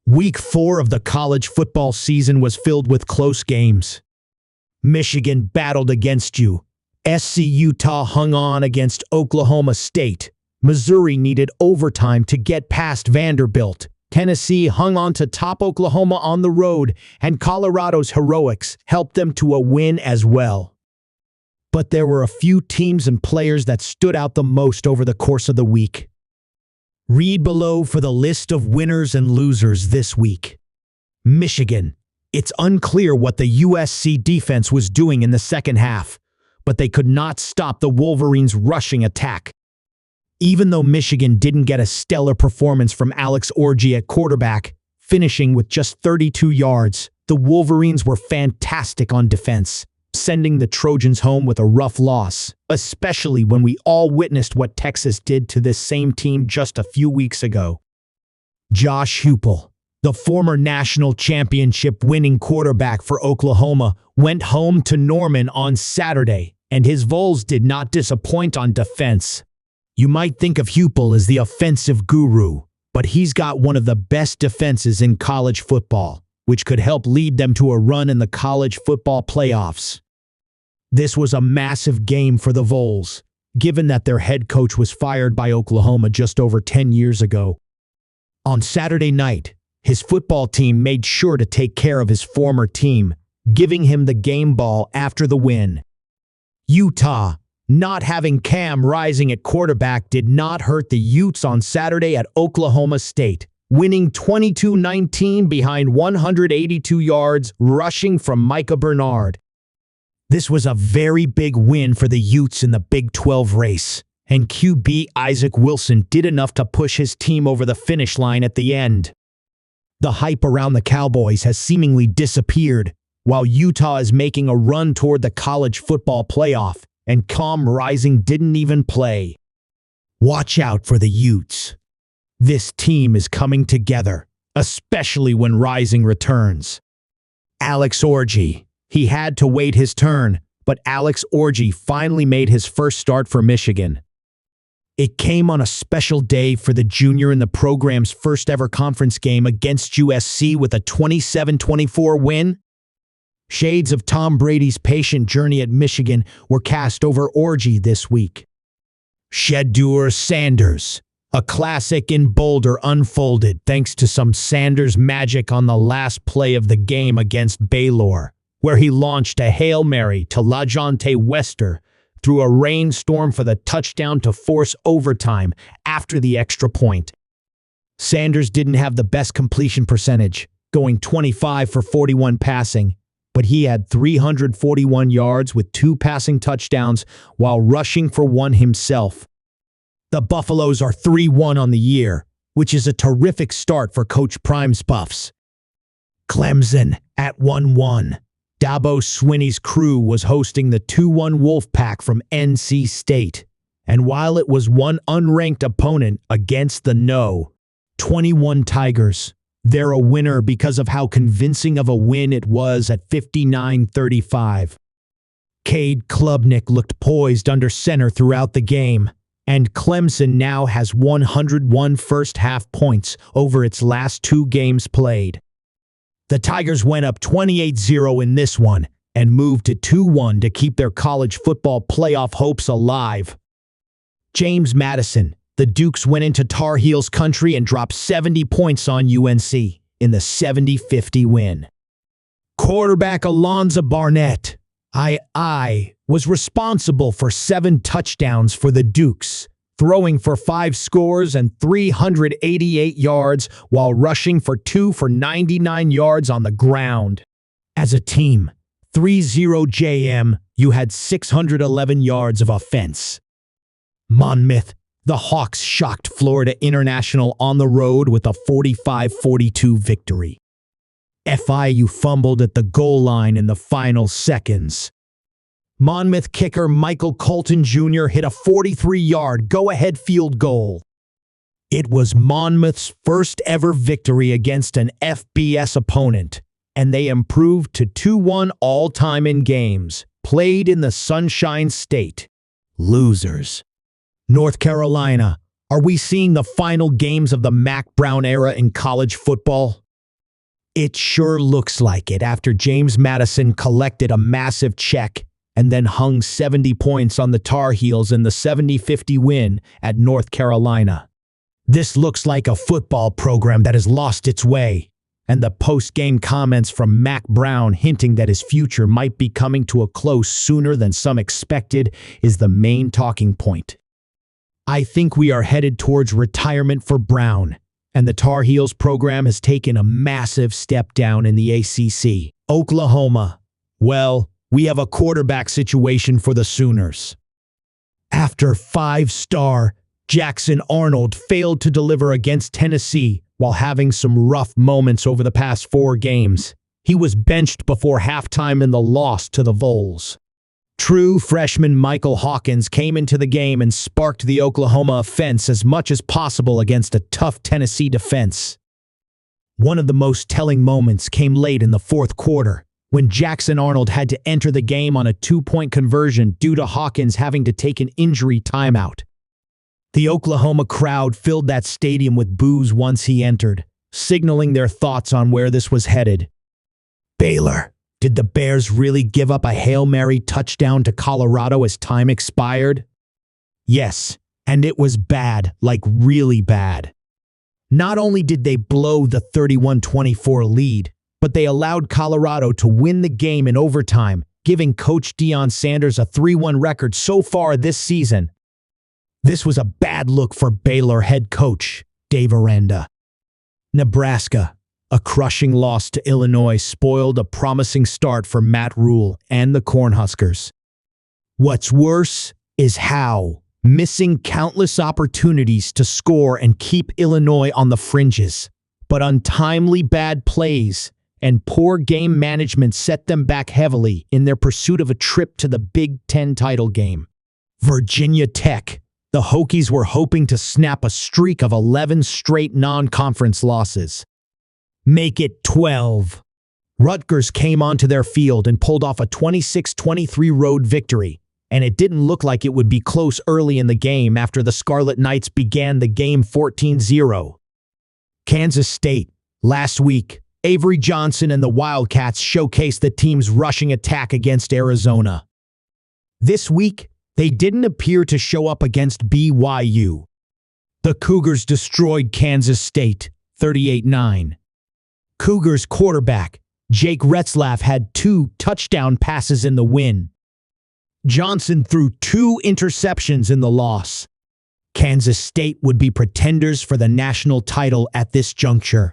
Week 4 of the college football season was filled with close games. Michigan battled against you. SC Utah hung on against Oklahoma State. Missouri needed overtime to get past Vanderbilt. Tennessee hung on to top Oklahoma on the road, and Colorado's heroics helped them to a win as well. But there were a few teams and players that stood out the most over the course of the week. Read below for the list of winners and losers this week. Michigan. It's unclear what the USC defense was doing in the second half, but they could not stop the Wolverines' rushing attack. Even though Michigan didn't get a stellar performance from Alex Orji at quarterback, finishing with just 32 yards, the Wolverines were fantastic on defense, sending the Trojans home with a rough loss, especially when we all witnessed what Texas did to this same team just a few weeks ago. Josh Heupel, the former national championship winning quarterback for Oklahoma, went home to Norman on Saturday, and his Vols did not disappoint on defense. You might think of Heupel as the offensive guru, but he's got one of the best defenses in college football, which could help lead them to a run in the college football playoffs. This was a massive game for the Vols, given that their head coach was fired by Oklahoma just over 10 years ago. On Saturday night, his football team made sure to take care of his former team, giving him the game ball after the win. Utah, not having Cam Rising at quarterback, did not hurt the Utes on Saturday at Oklahoma State, winning 22-19 behind 182 yards rushing from Micah Bernard. This was a very big win for the Utes in the Big 12 race, and QB Isaac Wilson did enough to push his team over the finish line at the end. The hype around the Cowboys has seemingly disappeared, while Utah is making a run toward the college football playoff, and Cam Rising didn't even play. Watch out for the Utes. This team is coming together, especially when Rising returns. Alex Orji. He had to wait his turn, but Alex Orji finally made his first start for Michigan. It came on a special day for the junior in the program's first ever conference game against USC with a 27-24 win. Shades of Tom Brady's patient journey at Michigan were cast over Orji this week. Shedeur Sanders. A classic in Boulder unfolded thanks to some Sanders magic on the last play of the game against Baylor, where he launched a Hail Mary to LaJohntay Wester through a rainstorm for the touchdown to force overtime after the extra point. Sanders didn't have the best completion percentage, going 25 for 41 passing, but he had 341 yards with 2 passing touchdowns while rushing for 1 himself. The Buffaloes are 3-1 on the year, which is a terrific start for Coach Prime's Buffs. Clemson at 1-1. Dabo Swinney's crew was hosting the 2-1 Wolfpack from NC State, and while it was one unranked opponent against the No. 21 Tigers, they're a winner because of how convincing of a win it was at 59-35. Cade Klubnik looked poised under center throughout the game, and Clemson now has 101 first-half points over its last 2 games played. The Tigers went up 28-0 in this one and moved to 2-1 to keep their college football playoff hopes alive. James Madison, the Dukes went into Tar Heels country and dropped 70 points on UNC in the 70-50 win. Quarterback Alonzo Barnett, was responsible for 7 touchdowns for the Dukes, throwing for 5 scores and 388 yards while rushing for 2 for 99 yards on the ground. As a team, 3-0 JM, you had 611 yards of offense. Monmouth, the Hawks shocked Florida International on the road with a 45-42 victory. FIU fumbled at the goal line in the final seconds. Monmouth kicker Michael Colton Jr. hit a 43-yard go-ahead field goal. It was Monmouth's first ever victory against an FBS opponent, and they improved to 2-1 all-time in games played in the Sunshine State. Losers. North Carolina, are we seeing the final games of the Mack Brown era in college football? It sure looks like it after James Madison collected a massive check and then hung 70 points on the Tar Heels in the 70-50 win at North Carolina. This looks like a football program that has lost its way, and the post-game comments from Mac Brown hinting that his future might be coming to a close sooner than some expected is the main talking point. I think we are headed towards retirement for Brown, and the Tar Heels program has taken a massive step down in the ACC. Oklahoma. Well, we have a quarterback situation for the Sooners. After five-star Jackson Arnold failed to deliver against Tennessee while having some rough moments over the past 4 games, he was benched before halftime in the loss to the Vols. True freshman Michael Hawkins came into the game and sparked the Oklahoma offense as much as possible against a tough Tennessee defense. One of the most telling moments came late in the fourth quarter, when Jackson Arnold had to enter the game on a 2-point conversion due to Hawkins having to take an injury timeout. The Oklahoma crowd filled that stadium with boos once he entered, signaling their thoughts on where this was headed. Baylor. Did the Bears really give up a Hail Mary touchdown to Colorado as time expired? Yes, and it was bad, like really bad. Not only did they blow the 31-24 lead, but they allowed Colorado to win the game in overtime, giving Coach Deion Sanders a 3-1 record so far this season. This was a bad look for Baylor head coach Dave Aranda. Nebraska. A crushing loss to Illinois spoiled a promising start for Matt Rule and the Cornhuskers. What's worse is how, missing countless opportunities to score and keep Illinois on the fringes, but untimely bad plays and poor game management set them back heavily in their pursuit of a trip to the Big Ten title game. Virginia Tech. The Hokies were hoping to snap a streak of 11 straight non-conference losses. Make it 12. Rutgers came onto their field and pulled off a 26-23 road victory, and it didn't look like it would be close early in the game after the Scarlet Knights began the game 14-0. Kansas State. Last week, Avery Johnson and the Wildcats showcased the team's rushing attack against Arizona. This week, they didn't appear to show up against BYU. The Cougars destroyed Kansas State, 38-9. Cougars quarterback Jake Retzlaff had 2 touchdown passes in the win. Johnson threw 2 interceptions in the loss. Kansas State would be pretenders for the national title at this juncture.